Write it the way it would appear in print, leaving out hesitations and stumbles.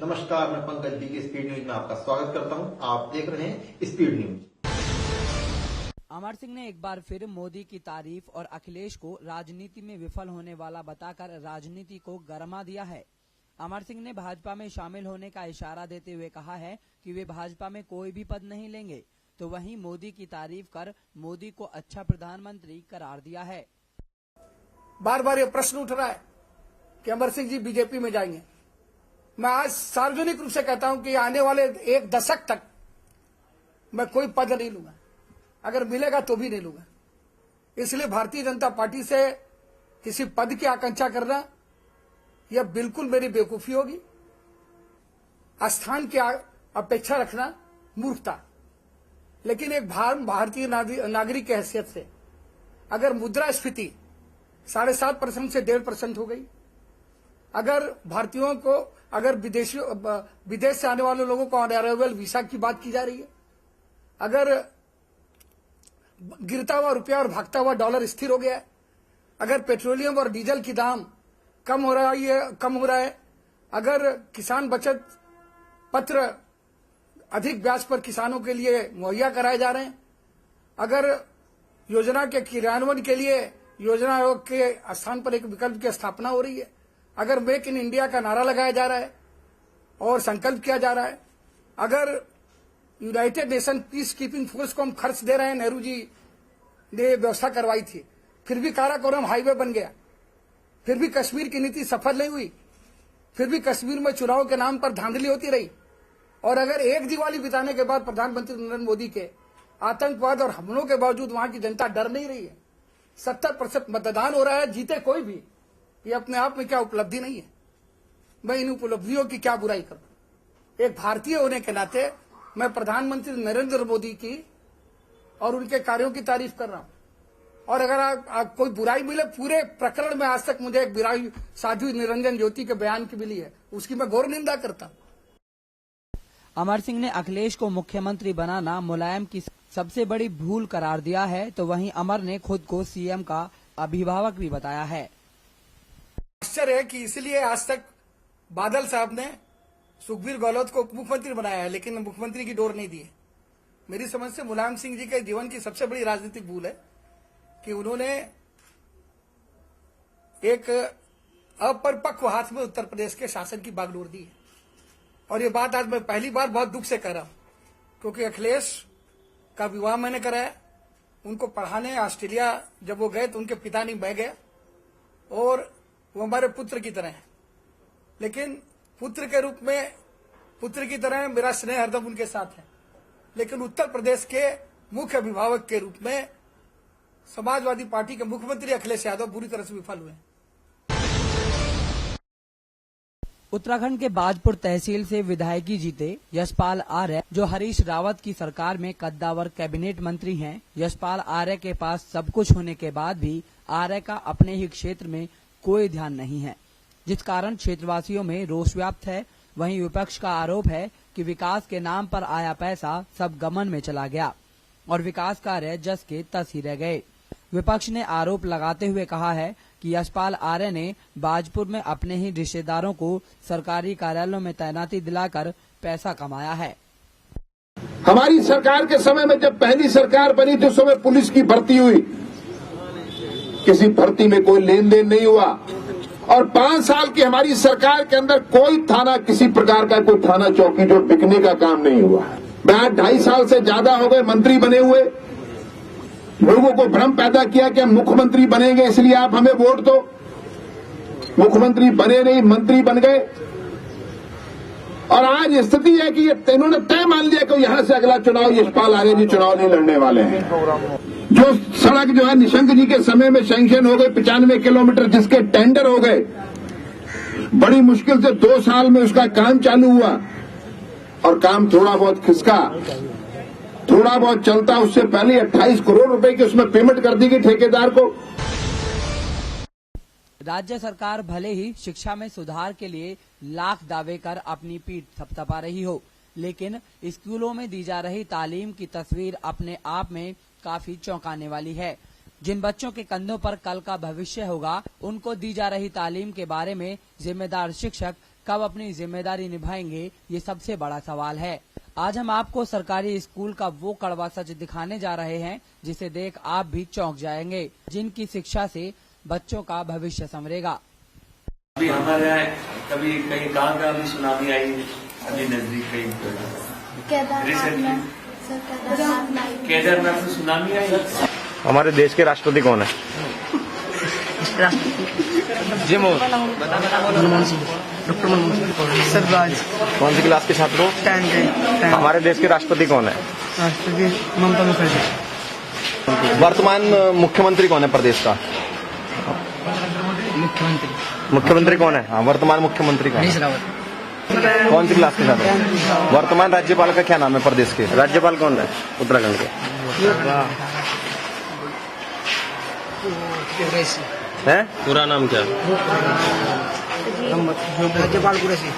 नमस्कार, मैं पंकज जी की स्पीड न्यूज में आपका स्वागत करता हूं। आप देख रहे हैं स्पीड न्यूज। अमर सिंह ने एक बार फिर मोदी की तारीफ और अखिलेश को राजनीति में विफल होने वाला बताकर राजनीति को गरमा दिया है। अमर सिंह ने भाजपा में शामिल होने का इशारा देते हुए कहा है कि वे भाजपा में कोई भी पद नहीं लेंगे, तो वहीं मोदी की तारीफ कर मोदी को अच्छा प्रधानमंत्री करार दिया है। बार बार ये प्रश्न उठ रहा है कि अमर सिंह जी बीजेपी में जाएंगे। मैं आज सार्वजनिक रूप से कहता हूं कि आने वाले एक दशक तक मैं कोई पद नहीं लूंगा, अगर मिलेगा तो भी नहीं लूंगा। इसलिए भारतीय जनता पार्टी से किसी पद की आकांक्षा करना यह बिल्कुल मेरी बेवकूफी होगी। स्थान की अपेक्षा रखना मूर्खता। लेकिन एक भारतीय नागरिक की हैसियत से अगर मुद्रास्फीति 7.5% से 1.5% हो गई, अगर भारतीयों को, अगर विदेश से आने वाले लोगों को ऑन अराइवल वीसा की बात की जा रही है, अगर गिरता हुआ रुपया और भागता हुआ डॉलर स्थिर हो गया है, अगर पेट्रोलियम और डीजल की दाम कम हो रहा है, अगर किसान बचत पत्र अधिक ब्याज पर किसानों के लिए मुहैया कराए जा रहे हैं, अगर योजना के क्रियान्वयन के लिए योजना आयोग के स्थान पर एक विकल्प की स्थापना हो रही है, अगर मेक इन इंडिया का नारा लगाया जा रहा है और संकल्प किया जा रहा है, अगर United nation peace keeping force को हम खर्च दे रहे हैं, नेहरू जी ने व्यवस्था करवाई थी, फिर भी काराकोरम हाईवे बन गया, फिर भी कश्मीर की नीति सफल नहीं हुई, फिर भी कश्मीर में चुनाव के नाम पर धांधली होती रही, और अगर एक दिवाली बिताने के बाद प्रधानमंत्री नरेंद्र मोदी के आतंकवाद और हमलों के बावजूद वहां की जनता डर नहीं रही है, 70% मतदान हो रहा है, जीते कोई भी, ये अपने आप में क्या उपलब्धि नहीं है? मैं इन उपलब्धियों की क्या बुराई करूं? एक भारतीय होने के नाते मैं प्रधानमंत्री नरेंद्र मोदी की और उनके कार्यों की तारीफ कर रहा हूं। और अगर आप कोई बुराई मिले, पूरे प्रकरण में आज तक मुझे एक बुराई साध्वी निरंजन ज्योति के बयान की मिली है, उसकी मैं घोर निंदा करता हूं। अमर सिंह ने अखिलेश को मुख्यमंत्री बनाना मुलायम की सबसे बड़ी भूल करार दिया है, तो वहीं अमर ने खुद को सीएम का अभिभावक भी बताया है। आश्चर्य है कि इसलिए आज तक बादल साहब ने सुखबीर गहलोत को मुख्यमंत्री बनाया है, लेकिन मुख्यमंत्री की डोर नहीं दी है। मेरी समझ से मुलायम सिंह जी के जीवन की सबसे बड़ी राजनीतिक भूल है कि उन्होंने एक अपरिपक्व हाथ में उत्तर प्रदेश के शासन की बागडोर दी है। और ये बात आज मैं पहली बार बहुत दुख से कह रहा हूं, क्योंकि अखिलेश का विवाह मैंने कराया, उनको पढ़ाने ऑस्ट्रेलिया जब वो गए तो उनके पिता नहीं बह गए, और वो हमारे पुत्र की तरह है। लेकिन पुत्र के रूप में, पुत्र की तरह मेरा स्नेह हरदम उनके साथ है, लेकिन उत्तर प्रदेश के मुख्य अभिभावक के रूप में समाजवादी पार्टी के मुख्यमंत्री अखिलेश यादव बुरी तरह से विफल हुए। उत्तराखंड के बाजपुर तहसील से विधायकी जीते यशपाल आर्य, जो हरीश रावत की सरकार में कद्दावर कैबिनेट मंत्री हैं। यशपाल आर्य के पास सब कुछ होने के बाद भी आर्य का अपने ही क्षेत्र में कोई ध्यान नहीं है, जिस कारण क्षेत्रवासियों में रोष व्याप्त है। वहीं विपक्ष का आरोप है कि विकास के नाम पर आया पैसा सब गमन में चला गया और विकास कार्य जस के तस ही रह गए। विपक्ष ने आरोप लगाते हुए कहा है कि यशपाल आर्य ने बाजपुर में अपने ही रिश्तेदारों को सरकारी कार्यालयों में तैनाती दिलाकर पैसा कमाया है। हमारी सरकार के समय में जब पहली सरकार बनी थी, उस समय पुलिस की भर्ती हुई, किसी भर्ती में कोई लेन देन नहीं हुआ। और 5 साल की हमारी सरकार के अंदर कोई थाना, किसी प्रकार का कोई थाना चौकी जो बिकने का काम नहीं हुआ। मैं आज 2.5 साल से ज्यादा हो गए मंत्री बने हुए, लोगों को भ्रम पैदा किया कि हम मुख्यमंत्री बनेंगे इसलिए आप हमें वोट दो। मुख्यमंत्री बने नहीं, मंत्री बन गए। और आज स्थिति है कि इन्होंने तय मान लिया कि यहां से अगला चुनाव यशपाल आर्य जी चुनाव नहीं लड़ने वाले हैं। जो सड़क जो है निशंक जी के समय में सैंक्शन हो गए 95 किलोमीटर, जिसके टेंडर हो गए, बड़ी मुश्किल से 2 साल में उसका काम चालू हुआ और काम थोड़ा बहुत खिसका, थोड़ा बहुत चलता। उससे पहले 28 करोड़ रुपए की उसमें पेमेंट कर दी गई ठेकेदार को। राज्य सरकार भले ही शिक्षा में सुधार के लिए लाख दावे कर अपनी पीठ थपथपा रही हो, लेकिन स्कूलों में दी जा रही तालीम की तस्वीर अपने आप में काफी चौंकाने वाली है। जिन बच्चों के कंधों पर कल का भविष्य होगा, उनको दी जा रही तालीम के बारे में जिम्मेदार शिक्षक कब अपनी जिम्मेदारी निभाएंगे, ये सबसे बड़ा सवाल है। आज हम आपको सरकारी स्कूल का वो कड़वा सच दिखाने जा रहे हैं जिसे देख आप भी चौंक जाएंगे, जिनकी शिक्षा से बच्चों का भविष्य संवरेगा। अभी हमारे यहाँ कभी कहीं कहाँ का अभी सुनामी आई, अभी नजदीक कहीं केदारनाथ में सुनामी आई। हमारे देश के राष्ट्रपति कौन है? जी डॉक्टर मनमोहन सिंह। सरराज। कौन सी क्लास के छात्र हो? 10th। हमारे देश के राष्ट्रपति कौन है? राष्ट्रपति ममता बनर्जी। वर्तमान मुख्यमंत्री कौन है प्रदेश का? मुख्यमंत्री कौन है? हाँ, वर्तमान मुख्यमंत्री कौन है? कौन सी क्लास के छात्र? वर्तमान राज्यपाल का क्या नाम है प्रदेश के? राज्यपाल कौन है उत्तराखंड के? है पूरा नाम क्या? राज्यपाल कुरैशी।